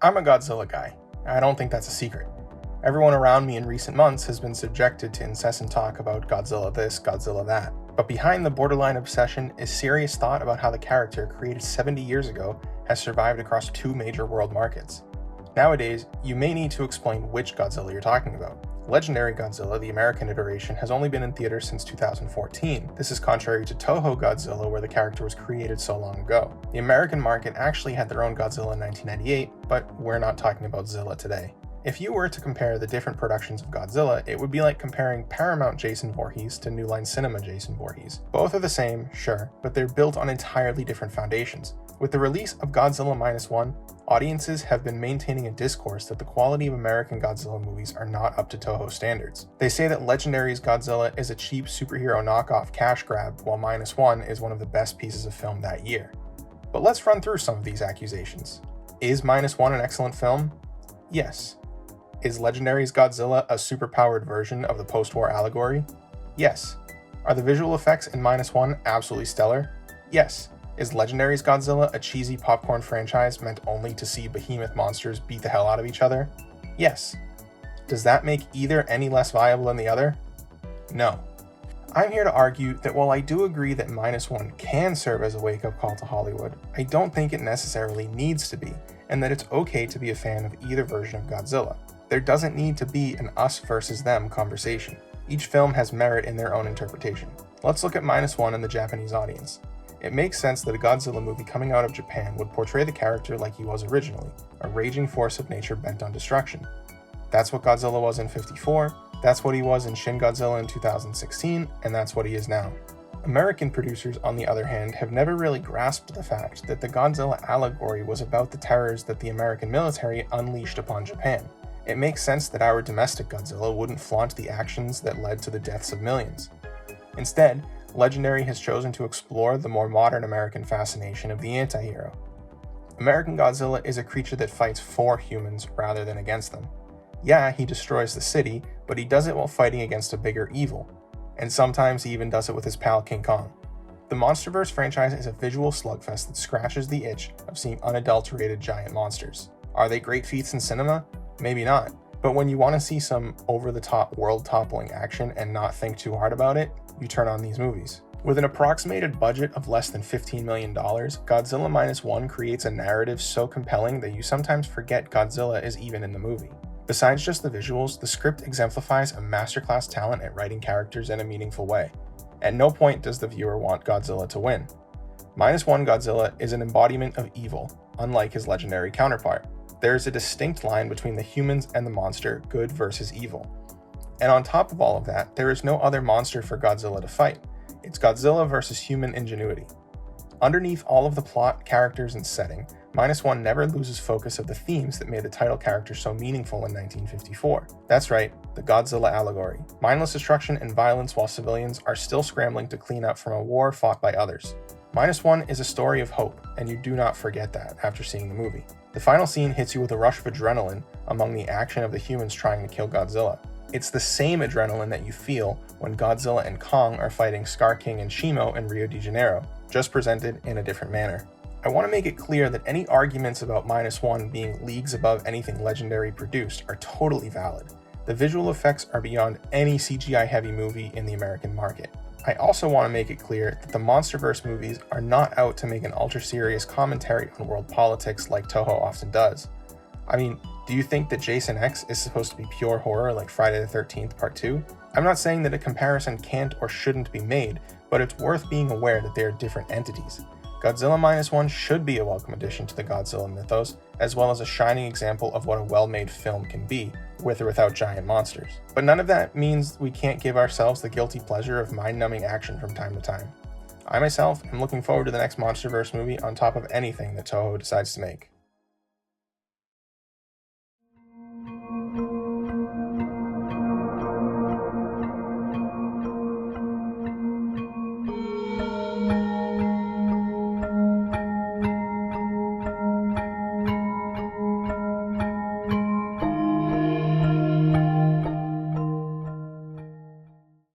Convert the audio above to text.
I'm a Godzilla guy. I don't think that's a secret. Everyone around me in recent months has been subjected to incessant talk about Godzilla this, Godzilla that. But behind the borderline obsession is serious thought about how the character, created 70 years ago, has survived across two major world markets. Nowadays, you may need to explain which Godzilla you're talking about. Legendary Godzilla, the American iteration, has only been in theaters since 2014. This is contrary to Toho Godzilla, where the character was created so long ago. The American market actually had their own Godzilla in 1998, but we're not talking about Zilla today. If you were to compare the different productions of Godzilla, it would be like comparing Paramount Jason Voorhees to New Line Cinema Jason Voorhees. Both are the same, sure, but they're built on entirely different foundations. With the release of Godzilla Minus One, audiences have been maintaining a discourse that the quality of American Godzilla movies are not up to Toho standards. They say that Legendary's Godzilla is a cheap superhero knockoff cash grab, while Minus One is one of the best pieces of film that year. But let's run through some of these accusations. Is Minus One an excellent film? Yes. Is Legendary's Godzilla a superpowered version of the post-war allegory? Yes. Are the visual effects in Minus One absolutely stellar? Yes. Is Legendary's Godzilla a cheesy popcorn franchise meant only to see behemoth monsters beat the hell out of each other? Yes. Does that make either any less viable than the other? No. I'm here to argue that while I do agree that Minus One can serve as a wake-up call to Hollywood, I don't think it necessarily needs to be, and that it's okay to be a fan of either version of Godzilla. There doesn't need to be an us versus them conversation. Each film has merit in their own interpretation. Let's look at Minus One and the Japanese audience. It makes sense that a Godzilla movie coming out of Japan would portray the character like he was originally, a raging force of nature bent on destruction. That's what Godzilla was in '54, that's what he was in Shin Godzilla in 2016, and that's what he is now. American producers, on the other hand, have never really grasped the fact that the Godzilla allegory was about the terrors that the American military unleashed upon Japan. It makes sense that our domestic Godzilla wouldn't flaunt the actions that led to the deaths of millions. Instead, Legendary has chosen to explore the more modern American fascination of the anti-hero. American Godzilla is a creature that fights for humans rather than against them. Yeah, he destroys the city, but he does it while fighting against a bigger evil. And sometimes he even does it with his pal King Kong. The MonsterVerse franchise is a visual slugfest that scratches the itch of seeing unadulterated giant monsters. Are they great feats in cinema? Maybe not. But when you want to see some over-the-top world-toppling action and not think too hard about it, you turn on these movies. With an approximated budget of less than $15 million, Godzilla Minus One creates a narrative so compelling that you sometimes forget Godzilla is even in the movie. Besides just the visuals, the script exemplifies a masterclass talent at writing characters in a meaningful way. At no point does the viewer want Godzilla to win. Minus One Godzilla is an embodiment of evil, unlike his legendary counterpart. There is a distinct line between the humans and the monster, good versus evil. And on top of all of that, there is no other monster for Godzilla to fight. It's Godzilla versus human ingenuity. Underneath all of the plot, characters, and setting, Minus One never loses focus of the themes that made the title character so meaningful in 1954. That's right, the Godzilla allegory. Mindless destruction and violence while civilians are still scrambling to clean up from a war fought by others. Minus One is a story of hope, and you do not forget that after seeing the movie. The final scene hits you with a rush of adrenaline among the action of the humans trying to kill Godzilla. It's the same adrenaline that you feel when Godzilla and Kong are fighting Scar King and Shimo in Rio de Janeiro, just presented in a different manner. I want to make it clear that any arguments about Minus One being leagues above anything Legendary produced are totally valid. The visual effects are beyond any CGI-heavy movie in the American market. I also want to make it clear that the MonsterVerse movies are not out to make an ultra-serious commentary on world politics like Toho often does. I mean, do you think that Jason X is supposed to be pure horror like Friday the 13th Part 2? I'm not saying that a comparison can't or shouldn't be made, but it's worth being aware that they are different entities. Godzilla Minus One should be a welcome addition to the Godzilla mythos, as well as a shining example of what a well-made film can be, with or without giant monsters. But none of that means we can't give ourselves the guilty pleasure of mind-numbing action from time to time. I myself am looking forward to the next MonsterVerse movie on top of anything that Toho decides to make.